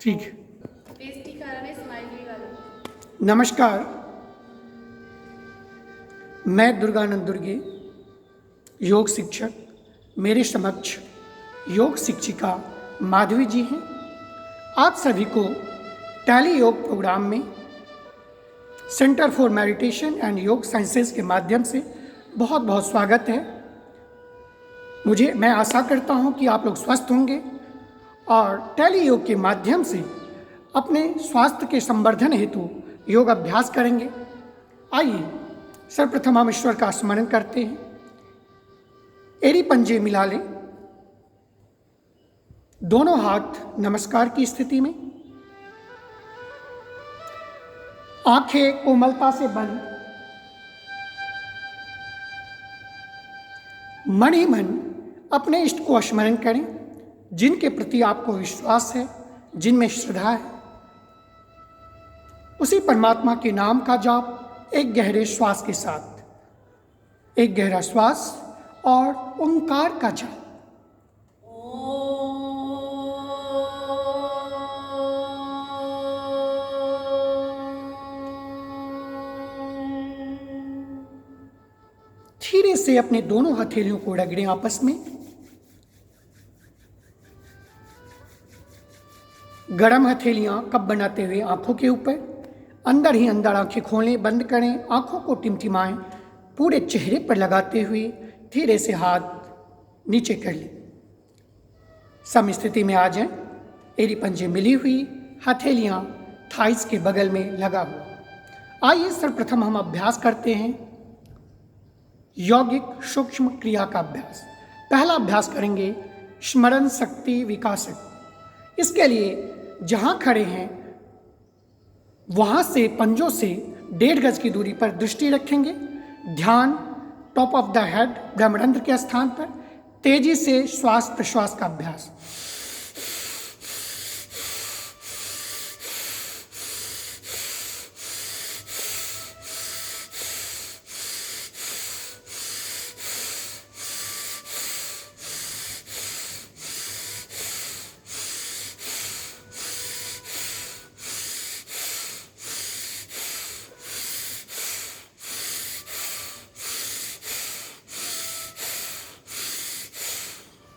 ठीक है। पेस्टी खा रहा है, स्माइली वाला। नमस्कार, मैं दुर्गानंद दुर्गे, योग शिक्षक। मेरे समक्ष योग शिक्षिका माधवी जी हैं। आप सभी को टैली योग प्रोग्राम में सेंटर फॉर मेडिटेशन एंड योग साइंसेज के माध्यम से बहुत बहुत स्वागत है। मैं आशा करता हूं कि आप लोग स्वस्थ होंगे और टैली योग के माध्यम से अपने स्वास्थ्य के संवर्धन हेतु योग अभ्यास करेंगे। आइए सर्वप्रथम हम ईश्वर का स्मरण करते हैं। एड़ी पंजे मिला लें, दोनों हाथ नमस्कार की स्थिति में, आंखें कोमलता से बंद, मन ही मन अपने इष्ट को स्मरण करें जिनके प्रति आपको विश्वास है, जिनमें श्रद्धा है। उसी परमात्मा के नाम का जाप एक गहरे श्वास के साथ, एक गहरा श्वास और ओंकार का जाप। धीरे से अपने दोनों हथेलियों को रगड़ें आपस में। गरम हथेलियां कप बनाते हुए आंखों के ऊपर, अंदर ही अंदर आंखें खोलें, बंद करें, आंखों को टिमटिमाएं, पूरे चेहरे पर लगाते हुए धीरे से हाथ नीचे कर लें। सम स्थिति में आ जाएं। एड़ी पंजे मिली हुई, हथेलियां थाइस के बगल में लगा हुआ। आइए सर्वप्रथम हम अभ्यास करते हैं यौगिक सूक्ष्म क्रिया का अभ्यास। पहला अभ्यास करेंगे स्मरण शक्ति विकासक। इसके लिए जहां खड़े हैं वहां से पंजों से 1.5 गज की दूरी पर दृष्टि रखेंगे। ध्यान टॉप ऑफ द हेड, ब्रह्मरंध्र के स्थान पर। तेजी से श्वास प्रश्वास का अभ्यास।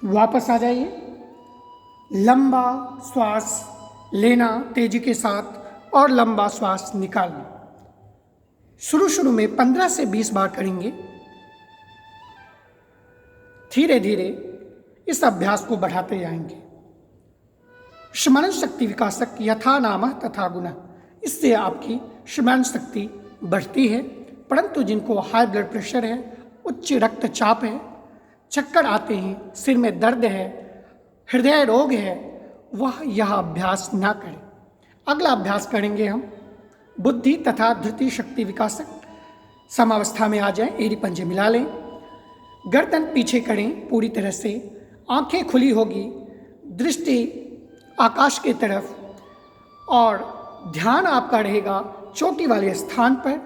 वापस आ जाइए। लंबा श्वास लेना तेजी के साथ और लंबा श्वास निकालना। शुरू में 15 से 20 बार करेंगे। धीरे धीरे इस अभ्यास को बढ़ाते जाएंगे। स्मरण शक्ति विकासक यथा नामः तथा गुणः। इससे आपकी स्मरण शक्ति बढ़ती है। परंतु जिनको हाई ब्लड प्रेशर है, उच्च रक्तचाप है, चक्कर आते हैं, सिर में दर्द है, हृदय रोग है, वह यह अभ्यास ना करें। अगला अभ्यास करेंगे हम बुद्धि तथा धृति शक्ति विकासक। समावस्था में आ जाएं, एड़ी पंजे मिला लें, गर्दन पीछे करें पूरी तरह से, आंखें खुली होगी, दृष्टि आकाश की तरफ और ध्यान आपका रहेगा चोटी वाले स्थान पर।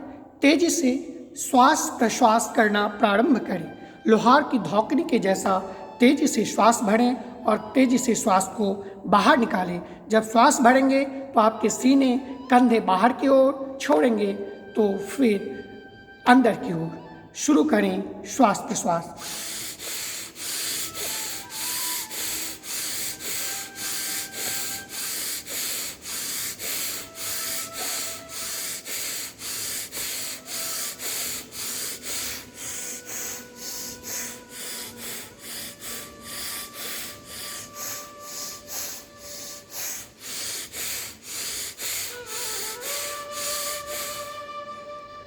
तेजी से श्वास प्रश्वास करना प्रारंभ करें। लोहार की धौकनी के जैसा तेजी से श्वास भरें और तेजी से श्वास को बाहर निकालें। जब श्वास भरेंगे तो आपके सीने कंधे बाहर की ओर छोड़ेंगे तो फिर अंदर की ओर। शुरू करें श्वास प्रश्वास।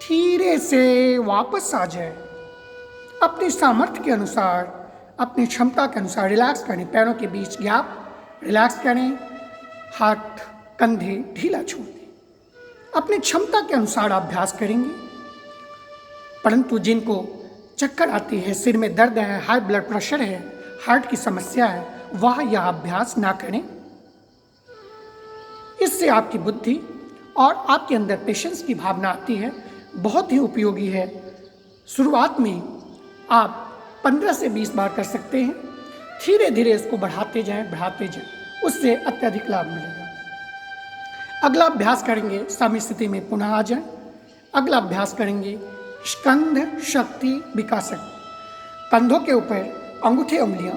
धीरे से वापस आ जाए। अपनी सामर्थ्य के अनुसार, अपनी क्षमता के अनुसार रिलैक्स करें। पैरों के बीच गैप रिलैक्स करें। हाथ कंधे ढीला छोड़ दें। अपनी क्षमता के अनुसार अभ्यास करेंगे। परंतु जिनको चक्कर आती है, सिर में दर्द है, हाई ब्लड प्रेशर है, हार्ट की समस्या है, वह यह अभ्यास ना करें। इससे आपकी बुद्धि और आपके अंदर पेशेंस की भावना आती है। बहुत ही उपयोगी है। शुरुआत में आप 15 से 20 बार कर सकते हैं। धीरे धीरे इसको बढ़ाते जाएं, उससे अत्यधिक लाभ मिलेगा। अगला अभ्यास करेंगे, सम स्थिति में पुनः आ जाए। अगला अभ्यास करेंगे स्कंध शक्ति विकासक। कंधों के ऊपर अंगूठे उंगलियां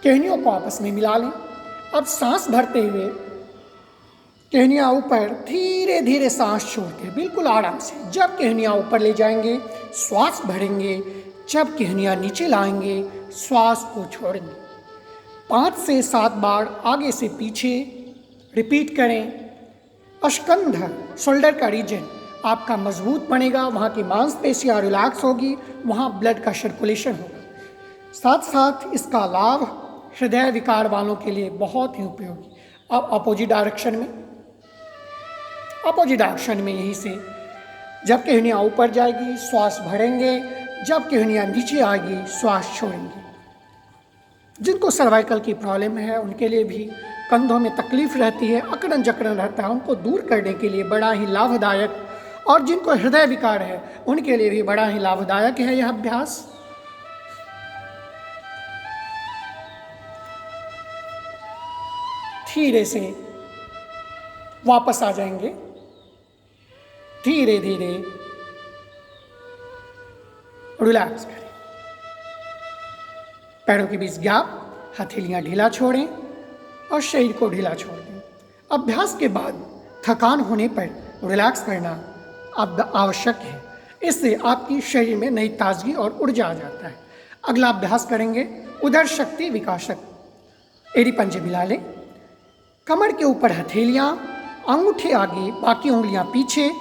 केहनियों को आपस में मिला लें। अब सांस भरते हुए केहनियां ऊपर, धीरे धीरे सांस छोड़ते बिल्कुल आराम से। जब केहनियां ऊपर ले जाएंगे श्वास भरेंगे, जब केहनियां नीचे लाएंगे श्वास को छोड़ेंगे। 5 से 7 बार आगे से पीछे रिपीट करें। स्कंध शोल्डर का रीजन आपका मजबूत बनेगा, वहाँ की मांसपेशियाँ रिलैक्स होगी, वहाँ ब्लड का सर्कुलेशन होगा। साथ साथ इसका लाभ हृदय विकार वालों के लिए बहुत ही उपयोगी। अब अपोजिट डायरेक्शन में यहीं से जब केहनियाँ ऊपर जाएगी श्वास भरेंगे, जब केहनियाँ नीचे आएगी श्वास छोड़ेंगे। जिनको सर्वाइकल की प्रॉब्लम है उनके लिए भी, कंधों में तकलीफ रहती है, अकड़न जकड़न रहता है, उनको दूर करने के लिए बड़ा ही लाभदायक, और जिनको हृदय विकार है उनके लिए भी बड़ा ही लाभदायक है यह अभ्यास। धीरे से वापस आ जाएंगे, धीरे धीरे रिलैक्स करें। पैरों के बीच गैप, हथेलियां ढीला छोड़ें और शरीर को ढीला छोड़ दें। अभ्यास के बाद थकान होने पर रिलैक्स करना अब आवश्यक है, इससे आपकी शरीर में नई ताजगी और ऊर्जा आ जाता है। अगला अभ्यास करेंगे उदर शक्ति विकासक। एड़ी पंजे मिला लें, कमर के ऊपर हथेलियां, अंगूठे आगे, बाकी उंगलियां पीछे,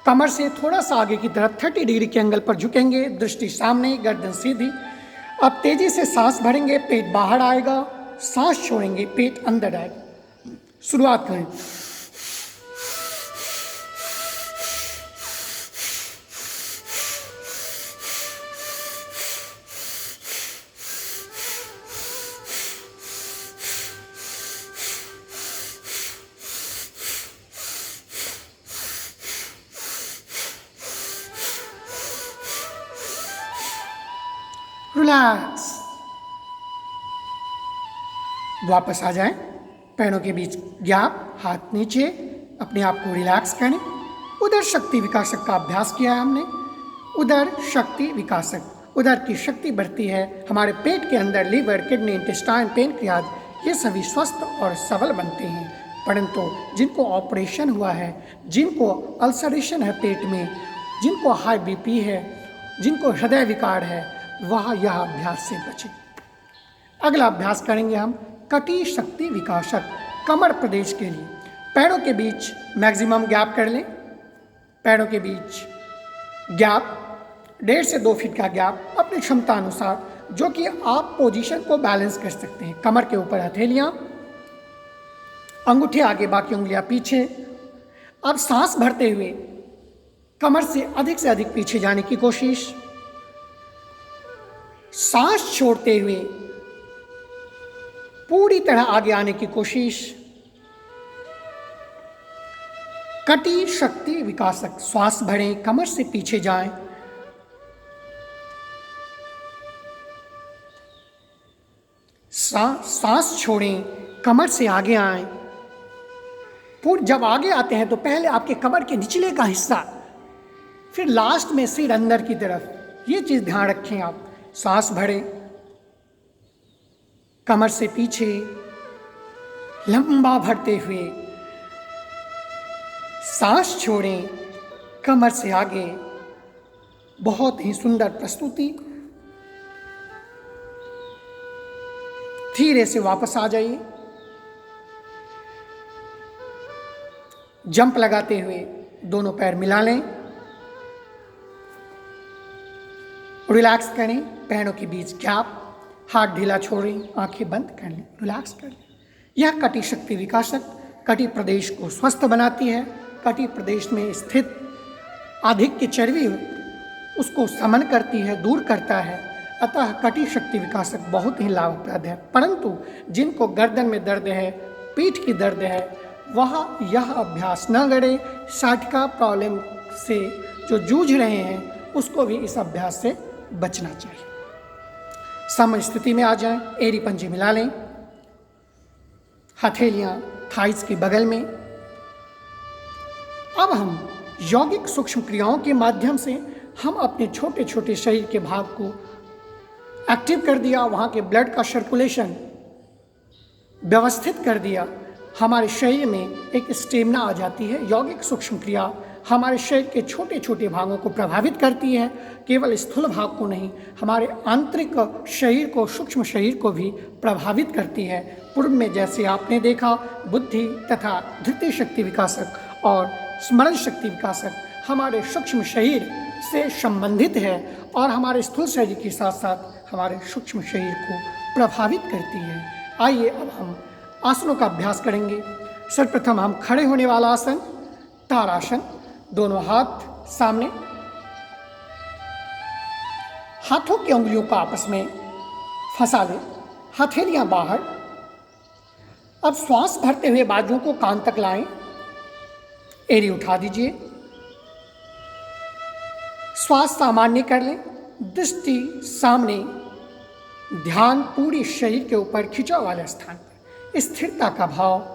कमर से थोड़ा सा आगे की तरफ 30 डिग्री के एंगल पर झुकेंगे, दृष्टि सामने, गर्दन सीधी। अब तेजी से सांस भरेंगे, पेट बाहर आएगा, सांस छोड़ेंगे, पेट अंदर आएगा। शुरुआत करें। रिलैक्स। वापस आ जाएं, पैरों के बीच गैप, हाथ नीचे, अपने आप को रिलैक्स करें। उदर शक्ति विकासक का अभ्यास किया है हमने। उदर शक्ति विकासक, उदर की शक्ति बढ़ती है, हमारे पेट के अंदर लीवर, किडनी, इंटेस्टाइन, पेनक्रियाज ये सभी स्वस्थ और सबल बनते हैं। परंतु जिनको ऑपरेशन हुआ है, जिनको अल्सरेशन है पेट में, जिनको हाई बीपी है, जिनको हृदय विकार है, वह यह अभ्यास से बचे। अगला अभ्यास करेंगे हम कटी शक्ति विकासक, कमर प्रदेश के लिए। पैरों के बीच मैक्सिमम गैप कर लें, पैरों के बीच गैप 1.5 से 2 फीट का गैप अपनी क्षमता अनुसार, जो कि आप पोजीशन को बैलेंस कर सकते हैं। कमर के ऊपर हथेलियां, अंगूठे आगे, बाकी उंगलियां पीछे। अब सांस भरते हुए कमर से अधिक पीछे जाने की कोशिश, सांस छोड़ते हुए पूरी तरह आगे आने की कोशिश। कटी शक्ति विकासक, श्वास भरें, कमर से पीछे जाएं, सांस छोड़ें, कमर से आगे आएं। जब आगे आते हैं तो पहले आपके कमर के निचले का हिस्सा, फिर लास्ट में सिर अंदर की तरफ, ये चीज ध्यान रखें आप। सांस भरें, कमर से पीछे लंबा भरते हुए, सांस छोड़ें, कमर से आगे। बहुत ही सुंदर प्रस्तुति। धीरे से वापस आ जाइए, जंप लगाते हुए दोनों पैर मिला लें, रिलैक्स करें, पैरों के बीच गैप, हाथ ढीला छोड़ें, आंखें बंद कर लें, रिलैक्स कर लें। यह कटी शक्ति विकासक कटी प्रदेश को स्वस्थ बनाती है। कटी प्रदेश में स्थित अधिक की चर्बी उसको समन करती है, दूर करता है। अतः कटी शक्ति विकासक बहुत ही लाभप्रद है। परंतु जिनको गर्दन में दर्द है, पीठ की दर्द है, वह यह अभ्यास न करें। साइटिका प्रॉब्लम से जो जूझ रहे हैं उसको भी इस अभ्यास से बचना चाहिए। सम स्थिति में आ जाएं, एड़ी पंजे मिला लें, हथेलियां थाइस के बगल में। अब हम यौगिक सूक्ष्म क्रियाओं के माध्यम से हम अपने छोटे छोटे शरीर के भाग को एक्टिव कर दिया, वहाँ के ब्लड का सर्कुलेशन व्यवस्थित कर दिया, हमारे शरीर में एक स्टेमिना आ जाती है। यौगिक सूक्ष्म क्रिया हमारे शरीर के छोटे छोटे भागों को प्रभावित करती है, केवल स्थूल भाग को नहीं, हमारे आंतरिक शरीर को, सूक्ष्म शरीर को भी प्रभावित करती है। पूर्व में जैसे आपने देखा, बुद्धि तथा धृति शक्ति विकासक और स्मरण शक्ति विकासक हमारे सूक्ष्म शरीर से संबंधित है और हमारे स्थूल शरीर के साथ साथ हमारे सूक्ष्म शरीर को प्रभावित करती है। आइए अब हम आसनों का अभ्यास करेंगे। सर्वप्रथम हम खड़े होने वाला आसन ताड़ासन, दोनों हाथ सामने, हाथों की उंगलियों को आपस में फंसा लें, हथेलियां बाहर। अब श्वास भरते हुए बाजुओं को कान तक लाएं, एड़ी उठा दीजिए, श्वास सामान्य कर लें, दृष्टि सामने, ध्यान पूरे शरीर के ऊपर खिंचाव वाले स्थान पर, स्थिरता का भाव।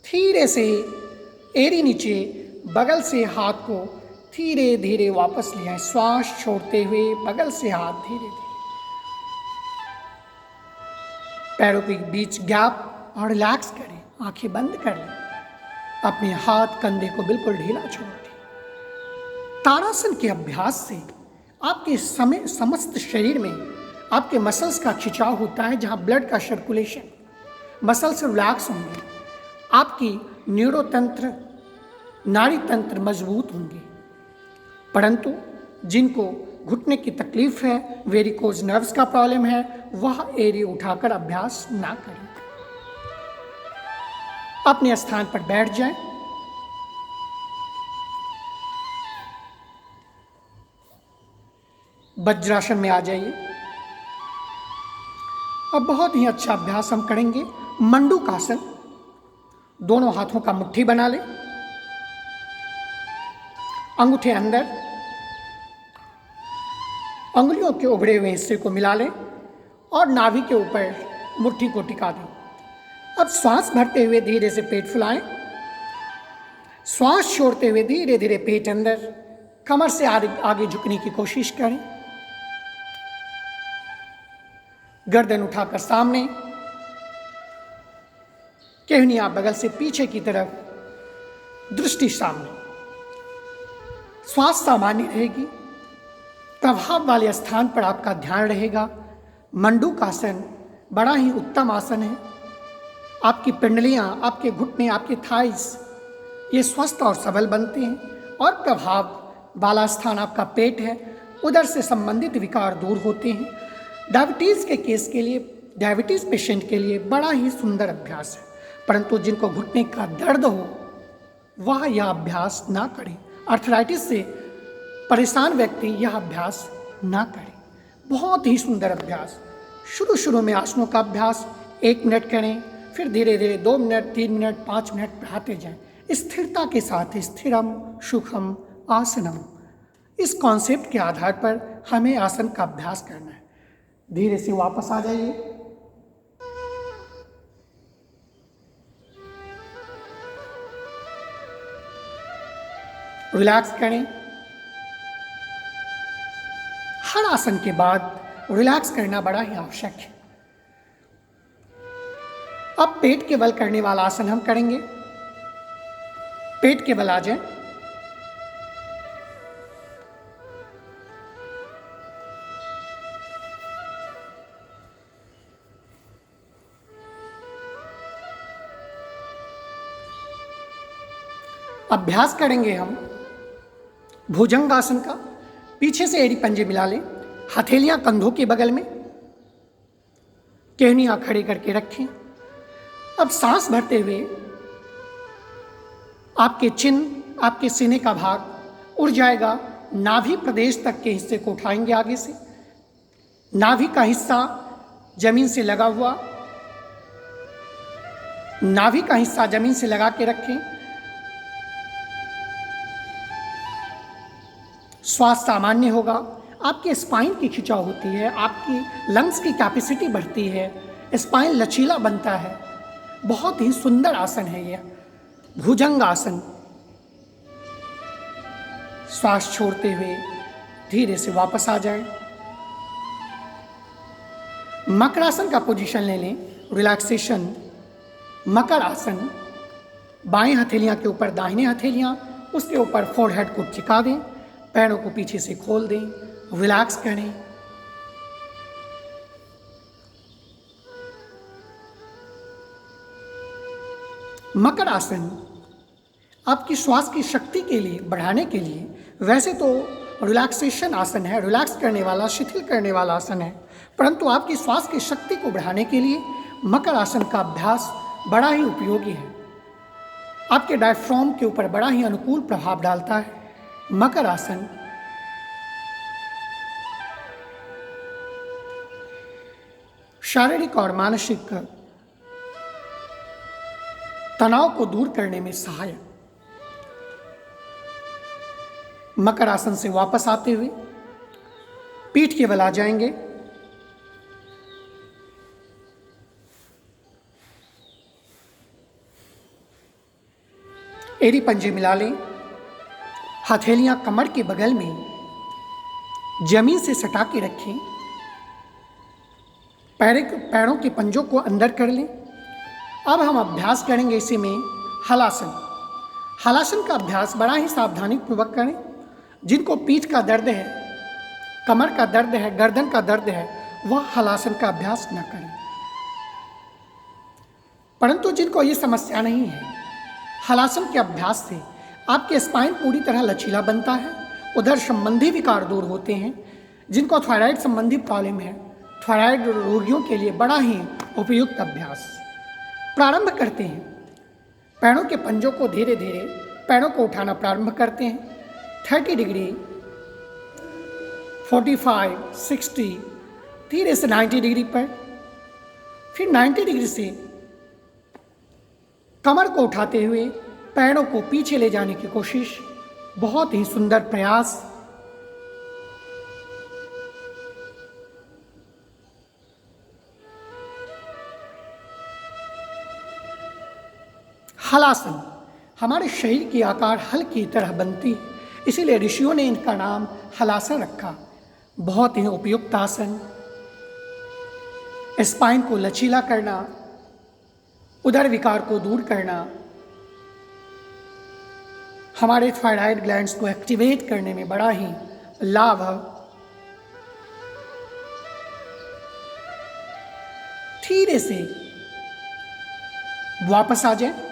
धीरे से एड़ी नीचे, बगल से हाथ को धीरे धीरे वापस ले आए, श्वास छोड़ते हुए बगल से हाथ धीरे धीरे, पैरों के बीच गैप और रिलैक्स करें, आंखें बंद कर लें, अपने हाथ कंधे को बिल्कुल ढीला छोड़ दें। ताड़ासन के अभ्यास से आपके समस्त शरीर में आपके मसल्स का खिंचाव होता है, जहां ब्लड का सर्कुलेशन, मसल्स रिलैक्स होंगे, आपकी न्यूरोतंत्र, नाड़ी तंत्र मजबूत होंगे। परंतु जिनको घुटने की तकलीफ है, वेरिकोज नर्व्स का प्रॉब्लम है, वह एड़ी उठाकर अभ्यास ना करें। अपने स्थान पर बैठ जाएं, वज्रासन में आ जाइए। अब बहुत ही अच्छा अभ्यास हम करेंगे मंडूकासन। दोनों हाथों का मुट्ठी बना लें, अंगूठे अंदर, अंगुलियों के उभरे हुए हिस्से को मिला लें और नाभि के ऊपर मुट्ठी को टिका दें। अब श्वास भरते हुए धीरे से पेट फुलाएं, श्वास छोड़ते हुए धीरे धीरे पेट अंदर, कमर से आगे झुकने की कोशिश करें, गर्दन उठाकर सामने, केहनियां बगल से पीछे की तरफ, दृष्टि सामने, श्वास सामान्य रहेगी, प्रभाव वाले स्थान पर आपका ध्यान रहेगा। मंडूकासन बड़ा ही उत्तम आसन है। आपकी पिंडलियां, आपके घुटने, आपके थाइस, ये स्वस्थ और सबल बनते हैं और प्रभाव वाला स्थान आपका पेट है, उधर से संबंधित विकार दूर होते हैं। डायबिटीज़ के केस के लिए, डायबिटीज़ पेशेंट के लिए बड़ा ही सुंदर अभ्यास है, परंतु जिनको घुटने का दर्द हो वह यह अभ्यास ना करें। आर्थराइटिस से परेशान व्यक्ति यह अभ्यास ना करें। बहुत ही सुंदर अभ्यास। शुरू शुरू में आसनों का अभ्यास 1 मिनट करें, फिर धीरे धीरे 2 मिनट, 3 मिनट, 5 मिनट बढ़ाते जाएं, स्थिरता के साथ। स्थिरम सुखम आसनम, इस कॉन्सेप्ट के आधार पर हमें आसन का अभ्यास करना है। धीरे से वापस आ जाइए, रिलैक्स करें। हर आसन के बाद रिलैक्स करना बड़ा ही आवश्यक है। अब पेट के बल करने वाला आसन हम करेंगे। पेट के बल आ जाए, अभ्यास करेंगे हम भुजंगासन का। पीछे से एड़ी पंजे मिला लें, हथेलियां कंधों के बगल में, केहनियां खड़ी करके रखें। अब सांस भरते हुए आपके चिन्ह, आपके सीने का भाग उड़ जाएगा, नाभि प्रदेश तक के हिस्से को उठाएंगे आगे से, नाभि का हिस्सा जमीन से लगा हुआ, नाभि का हिस्सा जमीन से लगा के रखें। श्वास सामान्य होगा, आपके स्पाइन की खिंचाव होती है, आपकी लंग्स की कैपेसिटी बढ़ती है, स्पाइन लचीला बनता है। बहुत ही सुंदर आसन है यह भुजंग आसन। श्वास छोड़ते हुए धीरे से वापस आ जाएं। मकरासन का पोजीशन ले लें, रिलैक्सेशन। मकर आसन, बाएं हथेलियां के ऊपर दाहिने हथेलियां, उसके ऊपर फोरहेड को टिका दें, पैरों को पीछे से खोल दें, रिलैक्स करें। मकर आसन आपकी श्वास की शक्ति के लिए बढ़ाने के लिए वैसे तो रिलैक्सेशन आसन है, रिलैक्स करने वाला, शिथिल करने वाला आसन है, परंतु आपकी श्वास की शक्ति को बढ़ाने के लिए मकर आसन का अभ्यास बड़ा ही उपयोगी है। आपके डायफ्राम के ऊपर बड़ा ही अनुकूल प्रभाव डालता है। मकर आसन शारीरिक और मानसिक तनाव को दूर करने में सहायक। मकर आसन से वापस आते हुए पीठ के बल आ जाएंगे। एड़ी पंजे मिला लें, हथेलियां कमर के बगल में जमीन से सटा के रखें, पैरों के पंजों को अंदर कर लें। अब हम अभ्यास करेंगे इसी में हलासन। हलासन का अभ्यास बड़ा ही सावधानी पूर्वक करें। जिनको पीठ का दर्द है, कमर का दर्द है, गर्दन का दर्द है, वह हलासन का अभ्यास न करें। परंतु जिनको ये समस्या नहीं है, हलासन के अभ्यास से आपके स्पाइन पूरी तरह लचीला बनता है, उधर संबंधी विकार दूर होते हैं। जिनको थायराइड संबंधी प्रॉब्लम है, थायराइड रोगियों के लिए बड़ा ही उपयुक्त अभ्यास। प्रारंभ करते हैं, पैरों के पंजों को धीरे धीरे पैरों को उठाना प्रारंभ करते हैं। 30 डिग्री, 45, 60, धीरे से 90 डिग्री पर, फिर 90 डिग्री से कमर को उठाते हुए पैरों को पीछे ले जाने की कोशिश। बहुत ही सुंदर प्रयास। हलासन हमारे शरीर की आकार हल की तरह बनती है, इसीलिए ऋषियों ने इनका नाम हलासन रखा। बहुत ही उपयुक्त आसन। स्पाइन को लचीला करना, उदर विकार को दूर करना, हमारे थायराइड ग्लैंड्स को एक्टिवेट करने में बड़ा ही लाभ है। धीरे से वापस आ जाए।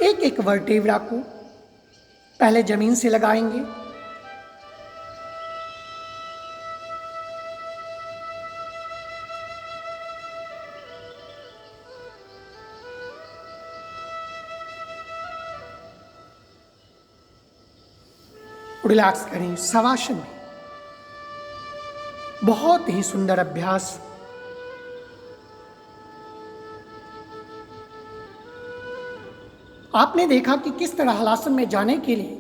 एक एक वर्टेब्रा को पहले जमीन से लगाएंगे, रिलैक्स करें शवासन में। बहुत ही सुंदर अभ्यास। आपने देखा कि किस तरह हलासन में जाने के लिए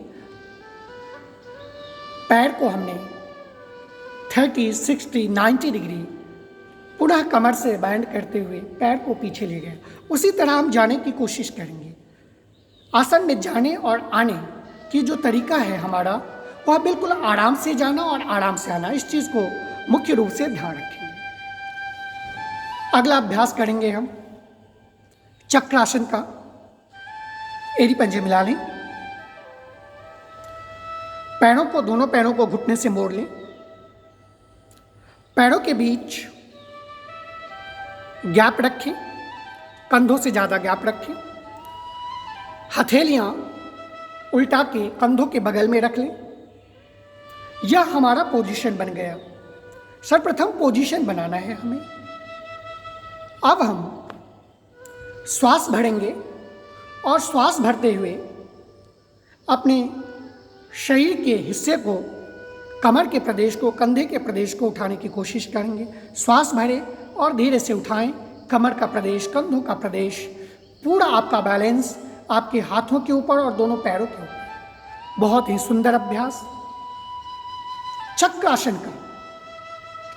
पैर को हमने 30, 60, 90 डिग्री पुनः कमर से बैंड करते हुए पैर को पीछे ले गए। उसी तरह हम जाने की कोशिश करेंगे। आसन में जाने और आने की जो तरीका है हमारा, वह बिल्कुल आराम से जाना और आराम से आना, इस चीज़ को मुख्य रूप से ध्यान रखेंगे। अगला अभ्यास करेंगे हम चक्रासन का। एड़ी पंजे मिला लें, पैरों को, दोनों पैरों को घुटने से मोड़ लें, पैरों के बीच गैप रखें, कंधों से ज़्यादा गैप रखें, हथेलियां उल्टा के कंधों के बगल में रख लें। यह हमारा पोजीशन बन गया। सर्वप्रथम पोजीशन बनाना है हमें। अब हम श्वास भरेंगे और श्वास भरते हुए अपने शरीर के हिस्से को, कमर के प्रदेश को, कंधे के प्रदेश को उठाने की कोशिश करेंगे। श्वास भरें और धीरे से उठाएं। कमर का प्रदेश, कंधों का प्रदेश, पूरा आपका बैलेंस आपके हाथों के ऊपर और दोनों पैरों के ऊपर। बहुत ही सुंदर अभ्यास। चक्र आसन का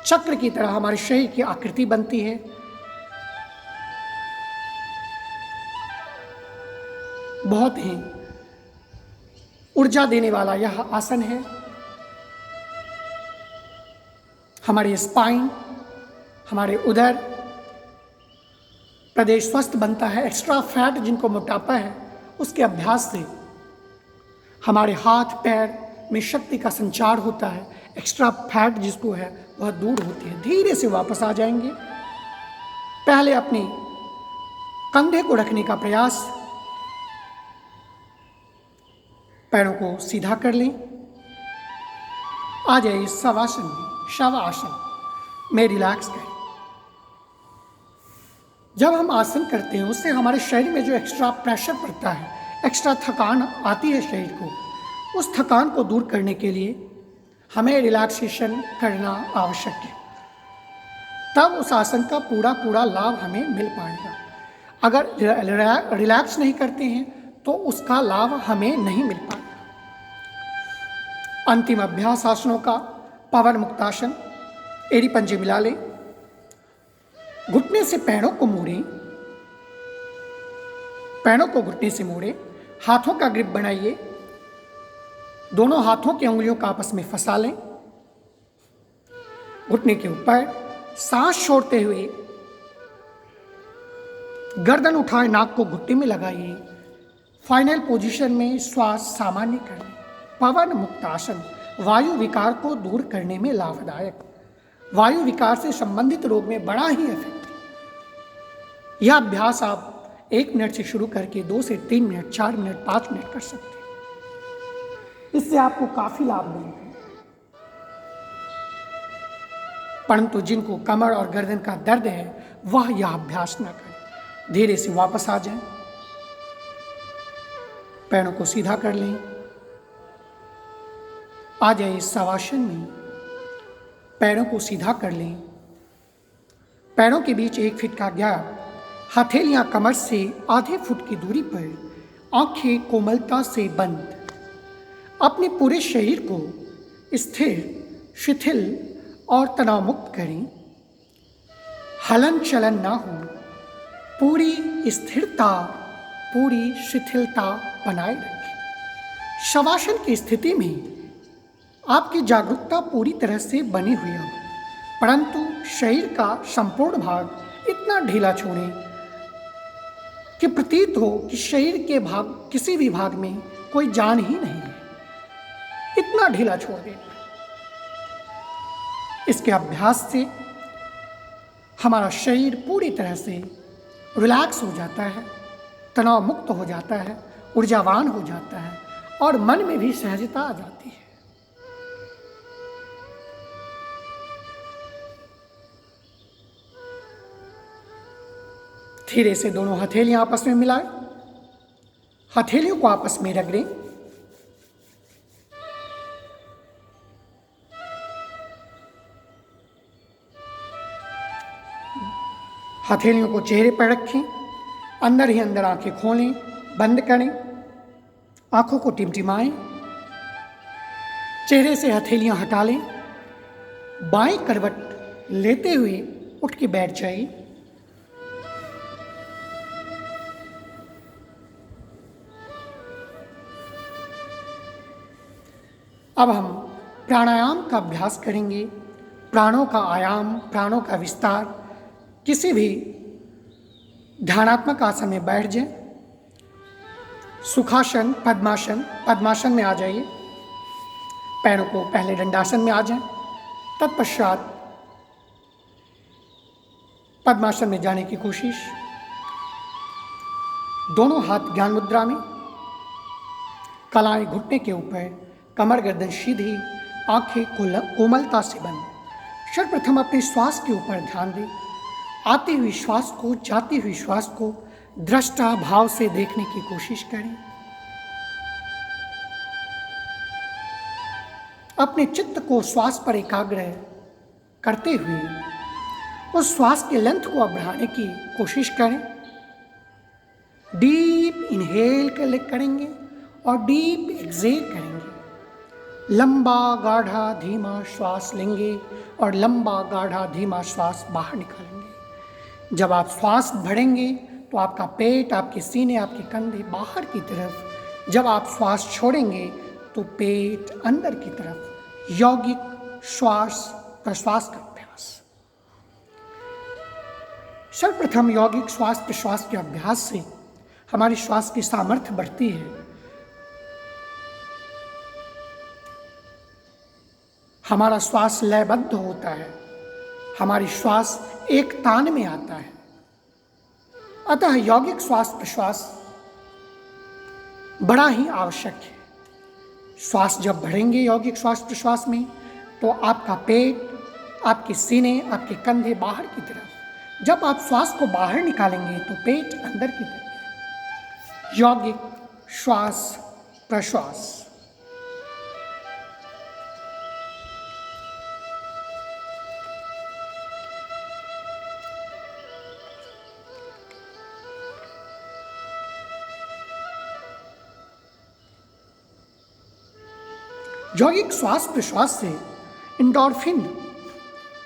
चक्र की तरह हमारे शरीर की आकृति बनती है। बहुत ही ऊर्जा देने वाला यह आसन है। हमारे स्पाइन, हमारे उदर प्रदेश स्वस्थ बनता है। एक्स्ट्रा फैट जिनको मोटापा है उसके अभ्यास से हमारे हाथ पैर में शक्ति का संचार होता है। एक्स्ट्रा फैट जिसको है वह दूर होती है। धीरे से वापस आ जाएंगे। पहले अपने कंधे को रखने का प्रयास, पैरों को सीधा कर लें। आ जाइए शवासन में, शवासन में रिलैक्स करें। जब हम आसन करते हैं उससे हमारे शरीर में जो एक्स्ट्रा प्रेशर पड़ता है, एक्स्ट्रा थकान आती है शरीर को, उस थकान को दूर करने के लिए हमें रिलैक्सेशन करना आवश्यक है। तब उस आसन का पूरा लाभ हमें मिल पाएगा। अगर रिलैक्स नहीं करते हैं तो उसका लाभ हमें नहीं मिल पाएगा। अंतिम अभ्यास आसनों का पवन मुक्तासन। एड़ी पंजे मिला लें, घुटने से पैरों को मोड़ें, पैरों को घुटने से मोड़ें, हाथों का ग्रिप बनाइए, दोनों हाथों की उंगलियों का आपस में फंसा लें, घुटने के ऊपर सांस छोड़ते हुए गर्दन उठाए, नाक को घुट्टे में लगाइए। फाइनल पोजीशन में श्वास सामान्य करें। पवन मुक्तासन वायु विकार को दूर करने में लाभदायक, वायु विकार से संबंधित रोग में बड़ा ही इफेक्टिव। यह अभ्यास आप 1 मिनट से शुरू करके 2 से 3 मिनट, 4 मिनट, 5 मिनट कर सकते हैं। इससे आपको काफी लाभ मिलेगा। परंतु जिनको कमर और गर्दन का दर्द है वह यह अभ्यास न करें। धीरे से वापस आ जाएं, पैरों को सीधा कर लें। आ जाइए शवासन में, पैरों को सीधा कर लें। पैरों के बीच 1 फीट का गैप, हथेलियां कमर से आधे फुट की दूरी पर, आंखें कोमलता से बंद। अपने पूरे शरीर को स्थिर, शिथिल और तनाव मुक्त करें। हलन चलन ना हो, पूरी स्थिरता, पूरी शिथिलता बनाए रखें। शवासन की स्थिति में आपकी जागरूकता पूरी तरह से बनी हुई हो, परंतु शरीर का संपूर्ण भाग इतना ढीला छोड़ें कि प्रतीत हो कि शरीर के भाग, किसी भी भाग में कोई जान ही नहीं है। इतना ढीला छोड़ दें। इसके अभ्यास से हमारा शरीर पूरी तरह से रिलैक्स हो जाता है, तनाव मुक्त हो जाता है, ऊर्जावान हो जाता है और मन में भी सहजता आ जाती है। धीरे से दोनों हथेलियां आपस में मिलाएं, हथेलियों को आपस में रगड़ें। हथेलियों को चेहरे पर रखें, अंदर ही अंदर आंखें खोलें, बंद करें, आंखों को टिमटिमाएं, चेहरे से हथेलियां हटा लें, बाएं करवट लेते हुए उठ के बैठ जाइए। अब हम प्राणायाम का अभ्यास करेंगे। प्राणों का आयाम, प्राणों का विस्तार। किसी भी ध्यानात्मक आसन में बैठ जाएं। सुखासन, पद्मासन, पद्मासन में आ जाइए। पैरों को पहले दंडासन में आ जाएं, तत्पश्चात पद्मासन में जाने की कोशिश। दोनों हाथ ज्ञान मुद्रा में, कलाएं घुटने के ऊपर, कमर गर्दन सीधी, आंखें कोमलता से बंद। सर्वप्रथम अपने श्वास के ऊपर ध्यान दें। आती हुई श्वास को, जाती हुई श्वास को दृष्टा भाव से देखने की कोशिश करें। अपने चित्त को श्वास पर एकाग्र करते हुए उस श्वास के लेंथ को बढ़ाने की कोशिश करें। डीप इनहेल करेंगे और डीप एक्सहेल करेंगे। लंबा गाढ़ा धीमा श्वास लेंगे और लंबा गाढ़ा धीमा श्वास बाहर निकालेंगे। जब आप श्वास भरेंगे तो आपका पेट, आपके सीने, आपके कंधे बाहर की तरफ। जब आप श्वास छोड़ेंगे तो पेट अंदर की तरफ। यौगिक श्वास प्रश्वास का अभ्यास। सर्वप्रथम यौगिक श्वास प्रश्वास के अभ्यास से हमारी श्वास की सामर्थ्य बढ़ती है। हमारा श्वास लयबद्ध होता है, हमारी श्वास एक तान में आता है। अतः यौगिक श्वास प्रश्वास बड़ा ही आवश्यक है। श्वास जब बढ़ेंगे यौगिक श्वास प्रश्वास में तो आपका पेट, आपके सीने, आपके कंधे बाहर की तरफ। जब आप श्वास को बाहर निकालेंगे तो पेट अंदर की तरफ। यौगिक श्वास प्रश्वास। यौगिक श्वास प्रश्वास से एंडोर्फिन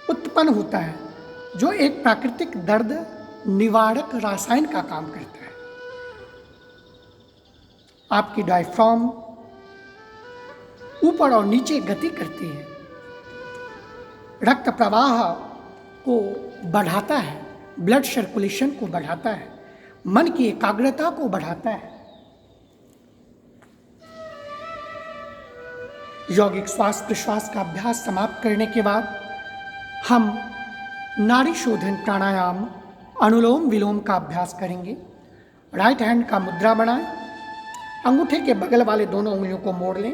उत्पन्न होता है, जो एक प्राकृतिक दर्द निवारक रसायन का काम करता है। आपकी डायफ्राम ऊपर और नीचे गति करती है, रक्त प्रवाह को बढ़ाता है, ब्लड सर्कुलेशन को बढ़ाता है, मन की एकाग्रता को बढ़ाता है। यौगिक श्वास प्रश्वास का अभ्यास समाप्त करने के बाद हम नाड़ी शोधन प्राणायाम, अनुलोम विलोम का अभ्यास करेंगे। राइट हैंड का मुद्रा बनाएं, अंगूठे के बगल वाले दोनों उंगलियों को मोड़ लें।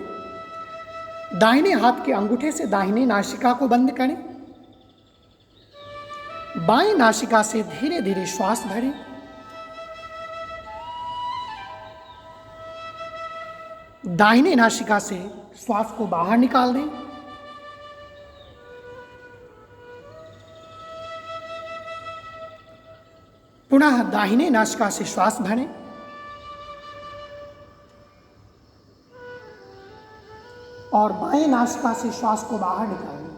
दाहिने हाथ के अंगूठे से दाहिनी नासिका को बंद करें। बाएं नासिका से धीरे धीरे श्वास भरें। दाहिने नासिका से श्वास को बाहर निकाल दें। पुनः दाहिने नासिका से श्वास भरें और बाएं नासिका से श्वास को बाहर निकालें।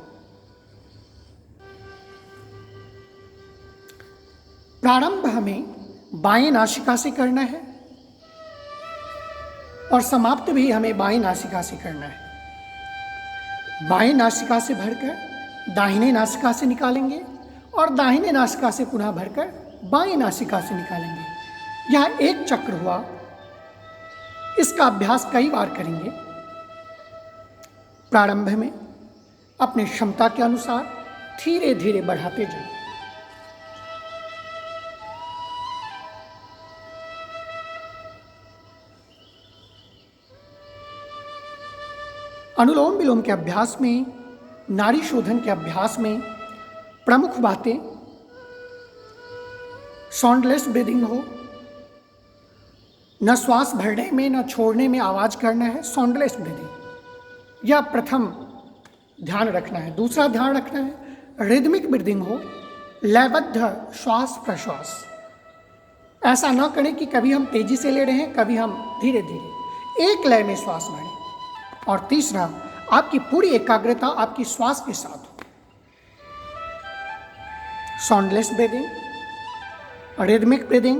प्रारंभ हमें बाएं नासिका से करना है और समाप्त भी हमें बाएं नासिका से करना है। बाएं नासिका से भरकर दाहिने नासिका से निकालेंगे और दाहिने नासिका से पुनः भरकर बाएं नासिका से निकालेंगे। यह एक चक्र हुआ। इसका अभ्यास कई बार करेंगे। प्रारंभ में अपनी क्षमता के अनुसार धीरे धीरे बढ़ाते जाएं। अनुलोम विलोम के अभ्यास में, नाड़ी शोधन के अभ्यास में प्रमुख बातें साउंडलेस ब्रीदिंग हो। न श्वास भरने में न छोड़ने में आवाज करना है, साउंडलेस ब्रीदिंग। यह प्रथम ध्यान रखना है। दूसरा ध्यान रखना है रिदमिक ब्रीदिंग हो, लयबद्ध श्वास प्रश्वास। ऐसा न करें कि कभी हम तेजी से ले रहे हैं, कभी हम धीरे धीरे, एक लय में श्वास भरें। और तीसरा, आपकी पूरी एकाग्रता आपकी श्वास के साथ हो। Soundless breathing, rhythmic breathing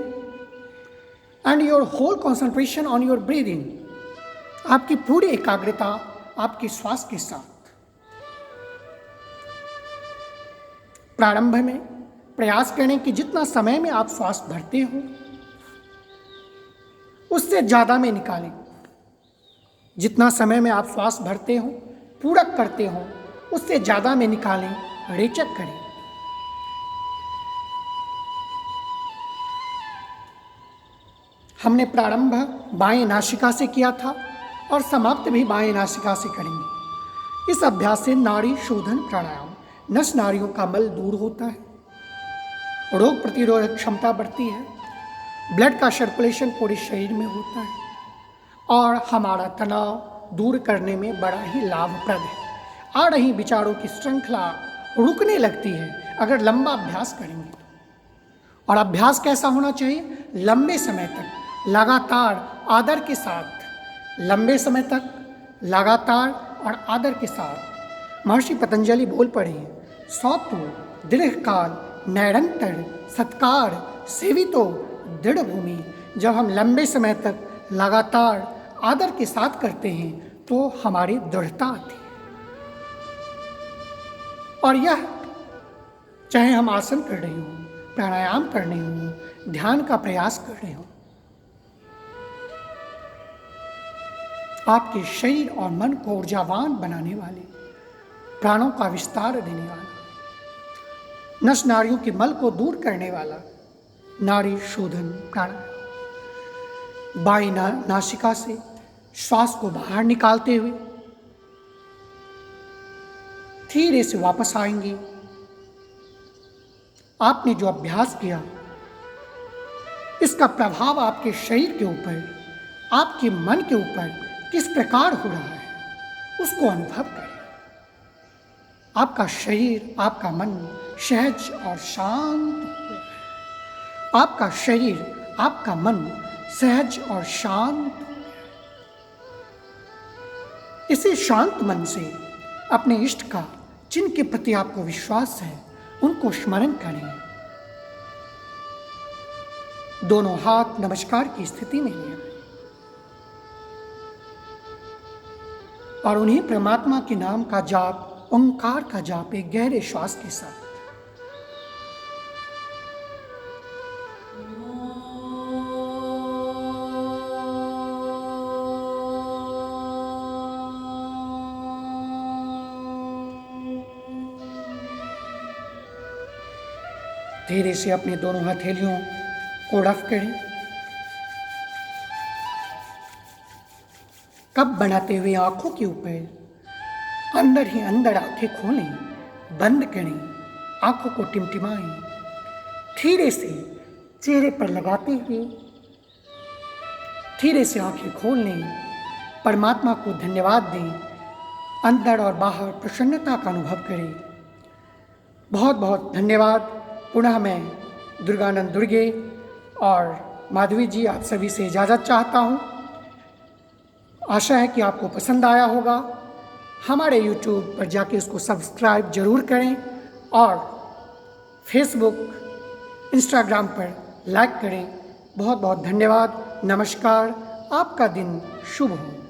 and your whole concentration on your breathing। आपकी पूरी एकाग्रता आपकी श्वास के साथ। प्रारंभ में प्रयास करें कि जितना समय में आप श्वास भरते हो उससे ज़्यादा में निकालें। जितना समय में आप श्वास भरते हो, पूरक करते हो, उससे ज़्यादा में निकालें, रेचक करें। हमने प्रारंभ बाएं नासिका से किया था और समाप्त भी बाएं नासिका से करेंगे। इस अभ्यास से नाड़ी शोधन प्राणायाम, नस नाड़ियों का मल दूर होता है, रोग प्रतिरोधक क्षमता बढ़ती है, ब्लड का सर्कुलेशन पूरे शरीर में होता है और हमारा तनाव दूर करने में बड़ा ही लाभप्रद है। आ रही विचारों की श्रृंखला रुकने लगती है अगर लंबा अभ्यास करेंगे तो। और अभ्यास कैसा होना चाहिए? लंबे समय तक लगातार आदर के साथ, लंबे समय तक लगातार और आदर के साथ महर्षि पतंजलि बोल पड़े, सौतु दृढ़काल नैरंतर सत्कार सेवितो दृढ़ भूमि। जब हम लंबे समय तक लगातार आदर के साथ करते हैं तो हमारी दृढ़ता आती है। और यह चाहे हम आसन कर रहे हों, प्राणायाम कर रहे हों, ध्यान का प्रयास कर रहे हों, आपके शरीर और मन को ऊर्जावान बनाने वाले, प्राणों का विस्तार देने वाला, नस नाड़ियों के मल को दूर करने वाला नाड़ी शोधन प्राणायाम। बाई नासिका से श्वास को बाहर निकालते हुए धीरे से वापस आएंगे। आपने जो अभ्यास किया इसका प्रभाव आपके शरीर के ऊपर, आपके मन के ऊपर किस प्रकार हो रहा है उसको अनुभव करें। आपका शरीर, आपका मन सहज और शांत हो गया है। आपका शरीर, आपका मन सहज और शांत हो गया है। इसी शांत मन से अपने इष्ट का, जिनके प्रति आपको विश्वास है, उनको स्मरण करें। दोनों हाथ नमस्कार की स्थिति में ले आए और उन्हीं परमात्मा के नाम का जाप, ओंकार का जाप एक गहरे श्वास के साथ। धीरे से अपने दोनों हथेलियों को रफ करें। कप बनाते हुए आंखों के ऊपर अंदर ही अंदर आंखें खोलें, बंद करें, आंखों को टिमटिमाएं। धीरे से चेहरे पर लगाते हुए धीरे से आंखें खोल लें। परमात्मा को धन्यवाद दें। अंदर और बाहर प्रसन्नता का अनुभव करें। बहुत बहुत धन्यवाद। पुनः मैं दुर्गानंद दुर्गे और माधवी जी आप सभी से इजाज़त चाहता हूँ। आशा है कि आपको पसंद आया होगा। हमारे YouTube पर जाके उसको सब्सक्राइब जरूर करें और फेसबुक, इंस्टाग्राम पर लाइक करें। बहुत बहुत धन्यवाद। नमस्कार। आपका दिन शुभ हो।